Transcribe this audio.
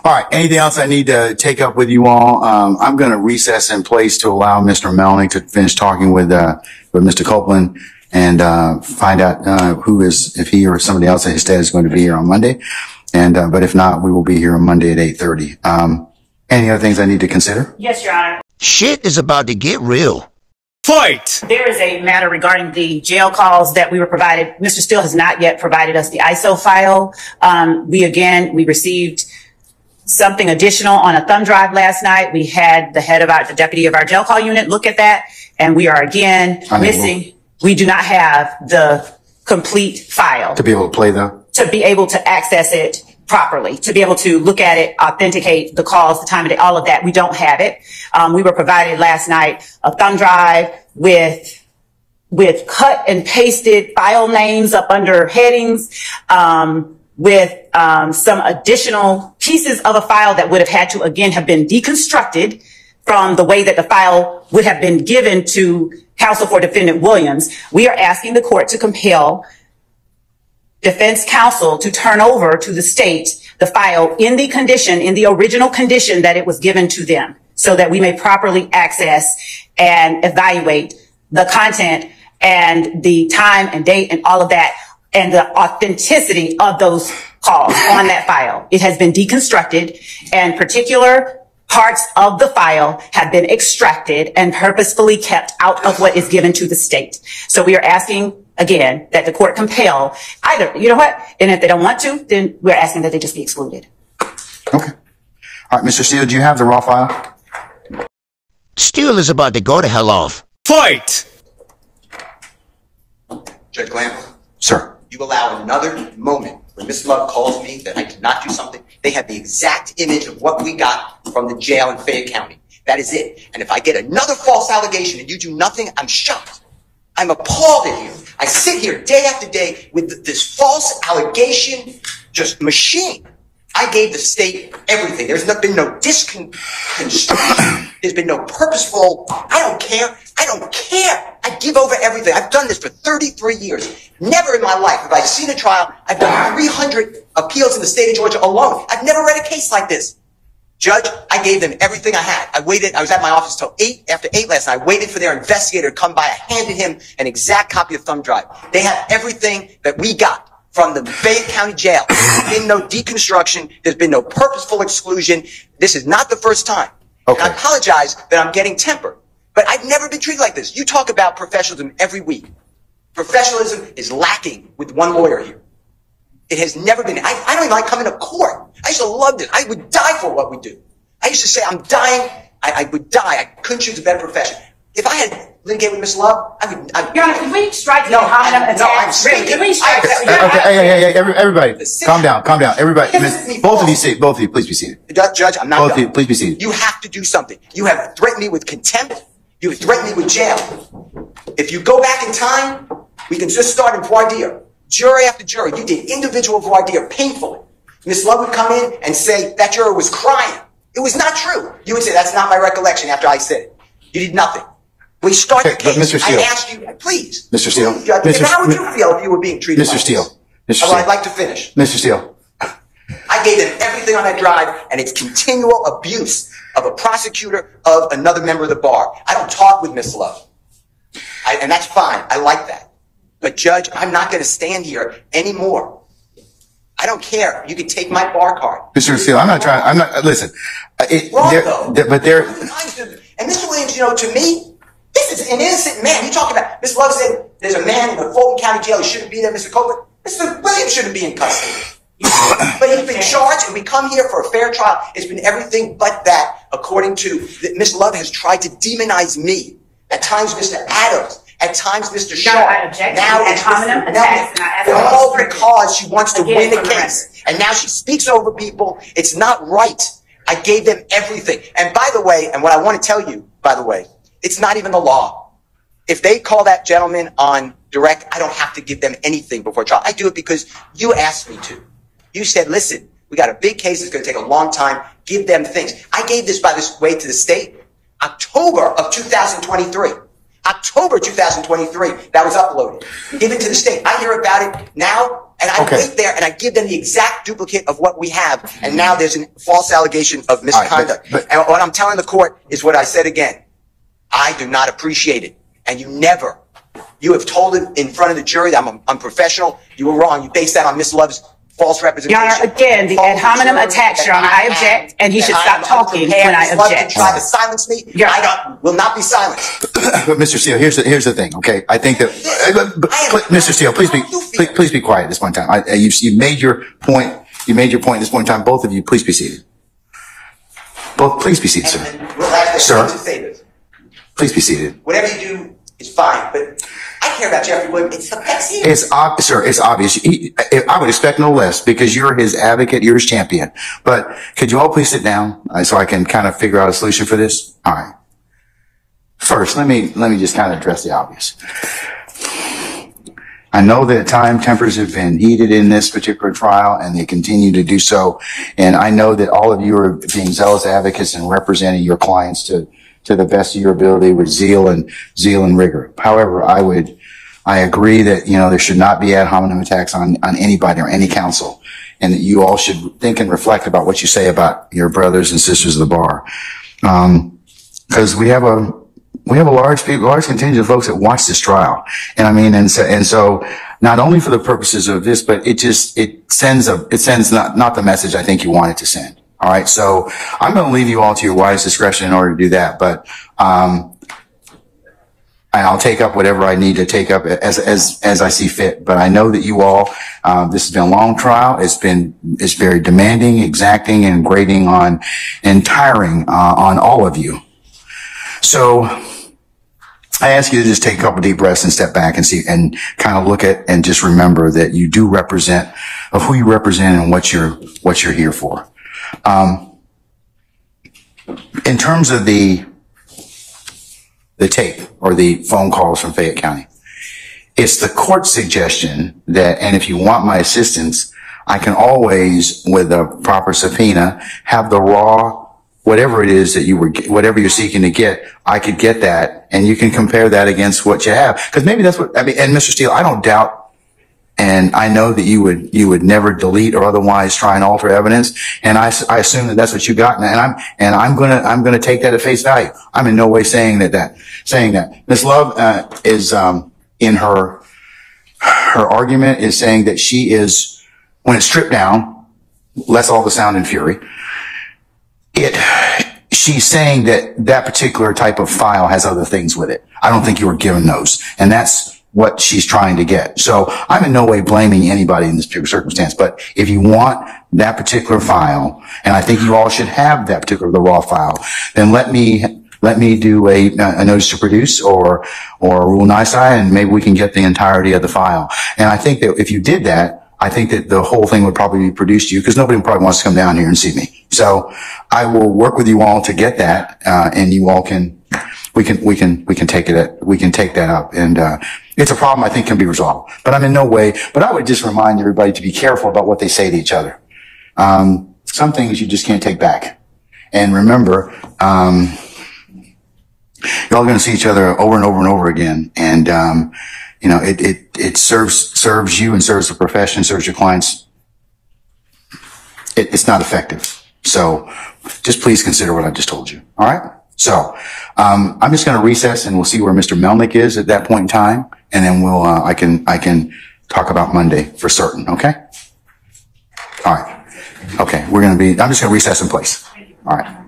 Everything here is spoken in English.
All right. Anything else I need to take up with you all? I'm going to recess in place to allow Mr. Melnick to finish talking with Mr. Copeland and find out if he or somebody else at his state is going to be here on Monday. And but if not, we will be here on Monday at 8:30. Any other things I need to consider? Yes, Your Honor. Shit is about to get real. Fight! There is a matter regarding the jail calls that we were provided. Mr. Steele has not yet provided us the ISO file. We received something additional on a thumb drive last night. We had the deputy of our jail call unit look at that, and we are again missing. We do not have the complete file. To be able to play though? To be able to access it properly, to be able to look at it, authenticate the calls, the time of day, all of that. We don't have it. We were provided last night a thumb drive with cut and pasted file names up under headings, with some additional pieces of a file that would have had to, again, have been deconstructed from the way that the file would have been given to counsel for defendant Williams. We are asking the court to compel defense counsel to turn over to the state the file in the original condition that it was given to them, so that we may properly access and evaluate the content and the time and date and all of that, and the authenticity of those calls on that file. It has been deconstructed, and particular parts of the file have been extracted and purposefully kept out of what is given to the state. So we are asking, again, that the court compel either, you know what? And if they don't want to, then we're asking that they just be excluded. Okay. All right, Mr. Steele, do you have the raw file? Steele is about to go to hell off. Fight! Judge Glamp, Sir. you allow another moment when Miss Love calls me that I did not do something. They have the exact image of what we got from the jail in Fayette County. That is it. And if I get another false allegation and you do nothing, I'm shocked. I'm appalled at you. I sit here day after day with this false allegation just machine. I gave the state everything. There's been no disconstruction. There's been no purposeful, I don't care. I don't care. I give over everything. I've done this for 33 years. Never in my life have I seen a trial. I've done 300 appeals in the state of Georgia alone. I've never read a case like this. Judge, I gave them everything I had. I waited. I was at my office till 8, after 8 last night. I waited for their investigator to come by. I handed him an exact copy of thumb drive. They have everything that we got from the Fayette County Jail. There's been no deconstruction. There's been no purposeful exclusion. This is not the first time. Okay. And I apologize that I'm getting tempered, but I've never been treated like this. You talk about professionalism every week. Professionalism is lacking with one lawyer here. It has never been. I don't even like coming to court. I used to love this. I would die for what we do. I used to say, I'm dying. I would die. I couldn't choose a better profession. If I had litigated with Miss Love, I would. Your Honor, can we strike the hominem attacks? Can we strike Okay, everybody, calm down. Everybody, both of you, please be seated. Judge, I'm not both of you, please be seated. You have to do something. You have threatened me with contempt. You have threatened me with jail. If you go back in time, we can just start in voir dire. Jury after jury, you did individual voir dire painfully. Miss Love would come in and say that juror was crying. It was not true. You would say, that's not my recollection after I said it. You did nothing. We start the case. Mr. Steele. I asked you, please. Mr. Steele. How would you feel if you were being treated Mr. like Steele. this? Mr. Steele. I'd like to finish. Mr. Steele. I gave them everything on that drive, and it's continual abuse of a prosecutor of another member of the bar. I don't talk with Miss Love. And that's fine. I like that. But Judge, I'm not going to stand here anymore. I don't care. You can take my bar card. Mr. Steele, listen. But and Mr. Williams, to me, this is an innocent man. You talk about, Miss Love said there's a man in the Fulton County Jail who shouldn't be there, Mr. Copeland. Mr. Williams shouldn't be in custody. But he's been charged, and we come here for a fair trial. It's been everything but that, according to Miss Love has tried to demonize me. At times, Mr. Adams. At times, Mr. Shaw. Now it's all because she wants to win the case. And now she speaks over people. It's not right. I gave them everything. And by the way, and what I want to tell you, by the way, it's not even the law. If they call that gentleman on direct, I don't have to give them anything before trial. I do it because you asked me to. You said, listen, we got a big case. It's going to take a long time. Give them things. I gave this, by this way, to the state. October of 2023. October 2023, that was uploaded. Given to the state. I hear about it now, And I wait there and I give them the exact duplicate of what we have. And now there's a false allegation of misconduct. And what I'm telling the court is what I said again. I do not appreciate it. And you have told it in front of the jury that I'm unprofessional. You were wrong. You based that on Miss Love's false representation. Your Honor, again, the ad hominem attacks, Your Honor. I object, and he should stop talking when I object. To try to silence me, I will not be silenced. But Mr. Steele, here's the thing, okay? I think that, Mr. Steele, please be quiet at this point in time. You made your point. You made your point at this point in time. Both of you, please be seated. Please be seated, sir. Sir, please be seated. Whatever you do is fine, but I care about Jeffrey Wood. It's sir, it's obvious. I would expect no less because you're his advocate, you're his champion. But could you all please sit down so I can kind of figure out a solution for this? All right. First, let me just kind of address the obvious. I know that tempers have been heated in this particular trial and they continue to do so. And I know that all of you are being zealous advocates and representing your clients to the best of your ability with zeal and rigor. However, I agree that, there should not be ad hominem attacks on anybody or any counsel, and that you all should think and reflect about what you say about your brothers and sisters of the bar. Cause we have a large contingent of folks that watch this trial. And so not only for the purposes of this, but it sends not the message I think you want it to send. All right. So I'm going to leave you all to your wise discretion in order to do that. But, I'll take up whatever I need to take up as I see fit. But I know that you all, this has been a long trial. It's very demanding, exacting, and grating on and tiring, on all of you. So I ask you to just take a couple deep breaths and step back and see and kind of look at and just remember that you do represent of who you represent and what you're here for. In terms of the tape or the phone calls from Fayette County, it's the court's suggestion that, and if you want my assistance, I can always, with a proper subpoena, have the raw, whatever it is that whatever you're seeking to get, I could get that, and you can compare that against what you have. Because maybe that's what, and Mr. Steele, I don't doubt, and I know that you would never delete or otherwise try and alter evidence, and I assume that that's what you got, and I'm gonna take that at face value. I'm in no way saying that. Ms. Love, is, in her argument is saying that she is, when it's stripped down, less all the sound and fury, she's saying that particular type of file has other things with it. I don't think you were given those. And that's what she's trying to get. So I'm in no way blaming anybody in this particular circumstance. But if you want that particular file, and I think you all should have the raw file, then let me do a notice to produce or a rule nisi, and maybe we can get the entirety of the file. And I think that if you did that, I think that the whole thing would probably be produced to you because nobody probably wants to come down here and see me. So I will work with you all to get that, and you all we can take that up. And, it's a problem I think can be resolved, but I'm in no way, but I would just remind everybody to be careful about what they say to each other. Some things you just can't take back. And remember, you're all going to see each other over and over and over again. And, it serves you and serves the profession, serves your clients. It's not effective. So just please consider what I just told you. All right. So, I'm just going to recess and we'll see where Mr. Melnick is at that point in time. And then I can talk about Monday for certain. Okay. All right. Okay. I'm just going to recess in place. All right.